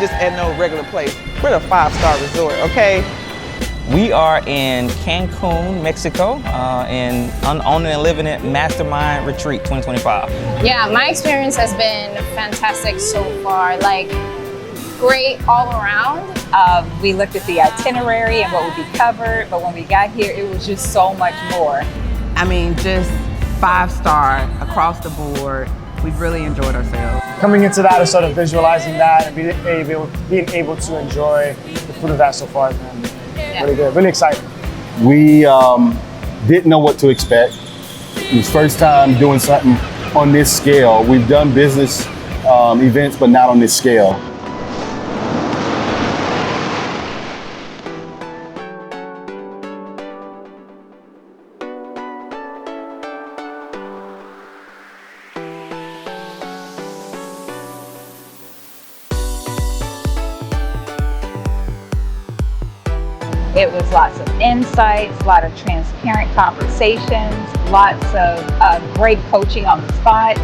just at no regular place. We're a 5-star resort, okay? We are in Cancun, Mexico, and owning and living it Mastermind Retreat 2025. Yeah, my experience has been fantastic so far. Like, great all around. We looked at the itinerary and what would be covered, but when we got here, it was just so much more. I mean, just 5-star across the board. We've really enjoyed ourselves. Coming into that and sort of visualizing that and being able to enjoy the fruit of that so far has been really good, really exciting. We didn't know what to expect. It was first time doing something on this scale. We've done business events, but not on this scale. It was lots of insights, a lot of transparent conversations, lots of great coaching on the spot,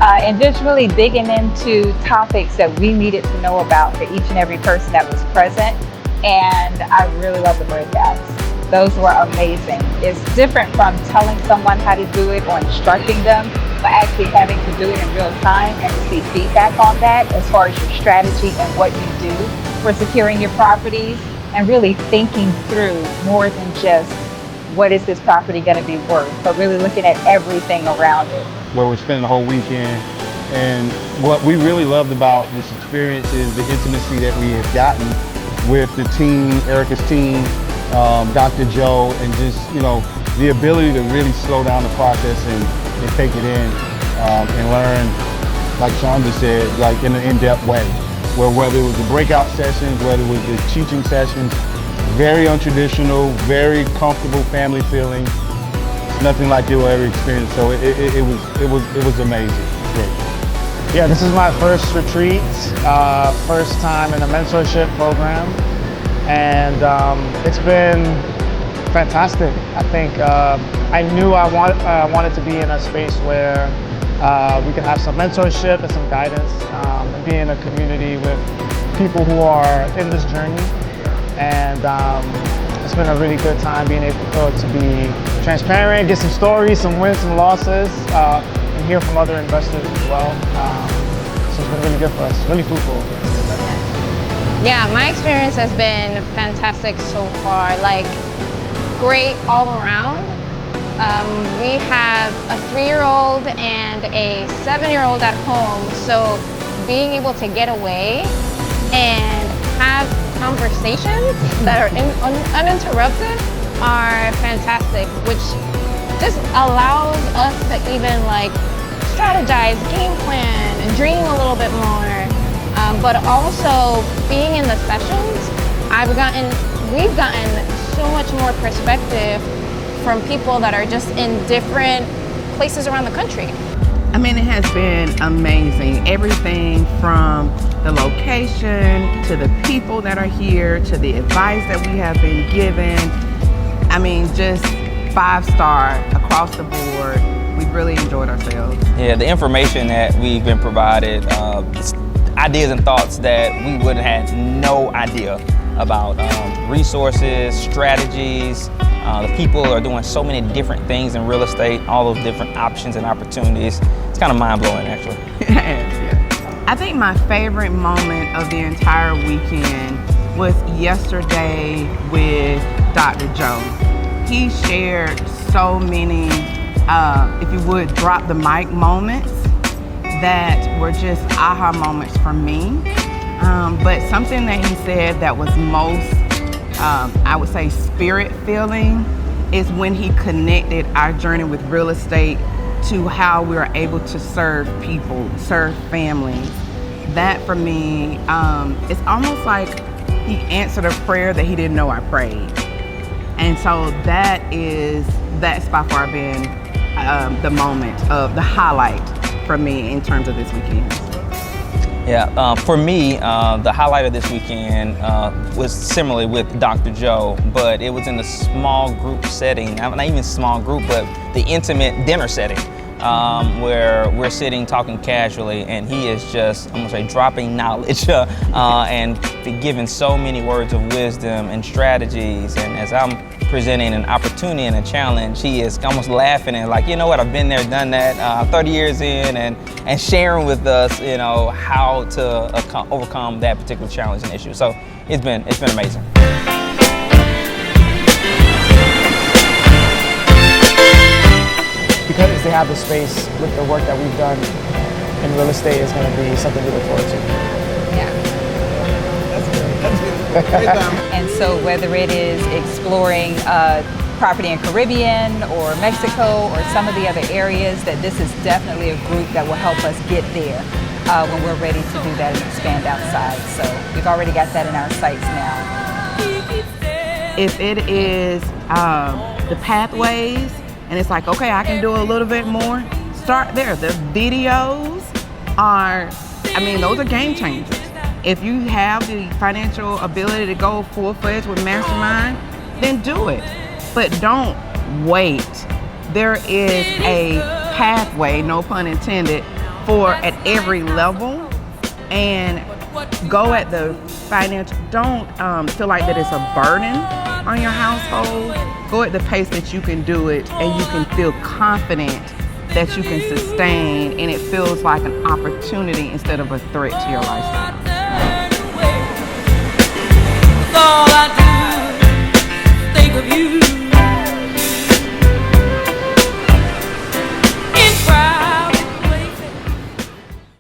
and just really digging into topics that we needed to know about for each and every person that was present. And I really love the breakouts. Those were amazing. It's different from telling someone how to do it or instructing them, but actually having to do it in real time and to see feedback on that as far as your strategy and what you do for securing your properties. And really thinking through more than just what is this property going to be worth, but really looking at everything around it. Where we're spending the whole weekend. And what we really loved about this experience is the intimacy that we have gotten with the team, Erica's team, Dr. Joe, and just, the ability to really slow down the process and take it in and learn, like Shonda said, like in an in-depth way. Whether it was the breakout sessions, whether it was the teaching sessions, very untraditional, very comfortable family feeling. It's nothing like you'll ever experience. So it was amazing. Great. Yeah, this is my first retreat, first time in a mentorship program, and it's been fantastic. I think I knew I wanted to be in a space where we can have some mentorship and some guidance, and be in a community with people who are in this journey. And it's been a really good time being able to be transparent, get some stories, some wins, some losses, and hear from other investors as well. So it's been really good for us, really fruitful. Yeah, my experience has been fantastic so far. Like, great all around. We have a 3-year-old and a 7-year-old at home, so being able to get away and have conversations that are uninterrupted are fantastic, which just allows us to even strategize, game plan, and dream a little bit more. But also being in the sessions, we've gotten so much more perspective from people that are just in different places around the country. I mean, it has been amazing. Everything from the location, to the people that are here, to the advice that we have been given. I mean, just 5-star across the board. We've really enjoyed ourselves. Yeah, the information that we've been provided, ideas and thoughts that we would have had no idea about, resources, strategies. The people are doing so many different things in real estate, all those different options and opportunities. It's kind of mind-blowing, actually. Yeah. I think my favorite moment of the entire weekend was yesterday with Dr. Joe. He shared so many, if you would, drop the mic moments that were just aha moments for me. But something that he said that was most, I would say, spirit feeling is when he connected our journey with real estate to how we were able to serve people, serve families. That for me, it's almost like he answered a prayer that he didn't know I prayed. And so that's by far been the moment of the highlight for me in terms of this weekend. Yeah, for me, the highlight of this weekend was similarly with Dr. Joe, but it was in a small group setting. Not even small group, but the intimate dinner setting where we're sitting talking casually, and he is just, I'm gonna say, dropping knowledge and giving so many words of wisdom and strategies. And as I'm presenting an opportunity and a challenge, he is almost laughing and like, you know what, I've been there, done that, 30 years in, and sharing with us, you know, how to overcome that particular challenge and issue. So it's been amazing. Because they have the space with the work that we've done in real estate is going to be something to look forward to. Yeah. And so whether it is exploring property in Caribbean or Mexico or some of the other areas, that this is definitely a group that will help us get there when we're ready to do that and expand outside. So we've already got that in our sights now. If it is the pathways, and it's like, okay, I can do a little bit more, start there. The videos are, I mean, those are game changers. If you have the financial ability to go full-fledged with Mastermind, then do it. But don't wait. There is a pathway, no pun intended, for at every level, and go at the financial, don't feel like that it's a burden on your household. Go at the pace that you can do it, and you can feel confident that you can sustain, and it feels like an opportunity instead of a threat to your lifestyle. All I do